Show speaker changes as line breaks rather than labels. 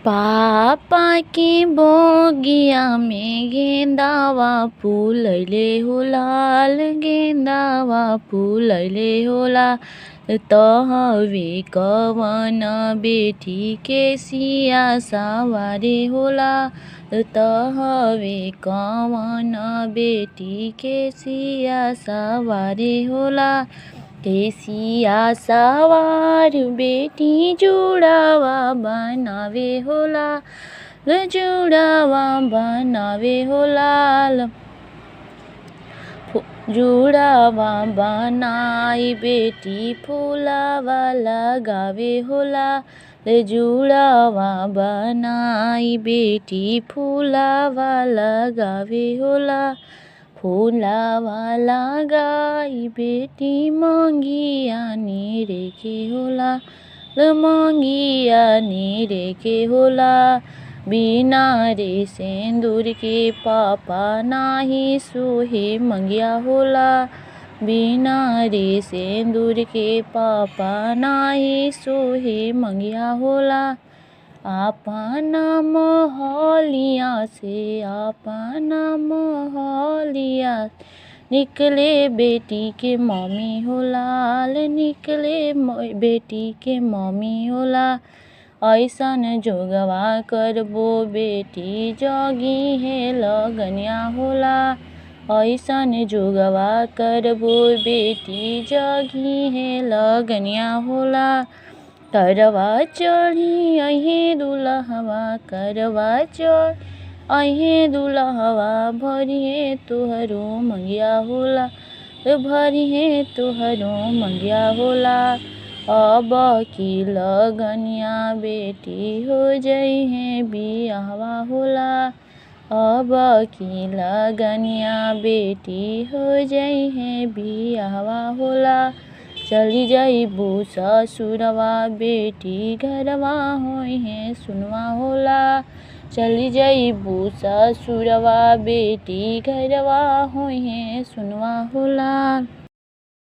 पापा के बगिया में गेंदावा फूलैले हो लाल, गेंदावा फूलैले हो लाल। तहवे कवन बेटी के सिया सवारे होला, तहवे कवन बेटी के सिया सवारे होला। केसिया सवार बेटी जुड़ावा बनावे होला, जुड़ावा बनावे होला। जुड़ावा बनाई बेटी फूलावा लगावे होला, जुड़ावा बनाई बेटी फूलावा लगावे होला। फूलावा लगाई बेटी मंगिया नीरे के होला, मंगिया नीरे के होला। बिना रे सिंदूर के पापा नाही सोहे मंगिया होला, बिना रे सिंदूर के पापा नाही सोहे मंगिया होला। अपना मोहलिया से, अपना मोहलिया निकले बेटी के मम्मी होला, निकले बेटी के मम्मी होला। ऐसन जोगवा करबो बेटी जगी है लगनिया होला, ऐसन जोगवा करबो बेटी जगी है लगनिया होला। करवा चढ़ी अहे दुल्हवा, करवा चढ़ अहे दुल्हवा भरिहे तुहरो मंगिया होला, भरिहे तुहरो मंगिया होला। अब की लगनिया बेटी हो जइहे बियाहवा होला, अब की लगनिया बेटी हो जइहे बियाहवा होला। चली जाइबू ससुरवा बेटी घरवा होइहे सुनवा होला, चली जाइबू ससुरवा बेटी घरवा होइहे सुनवा होला।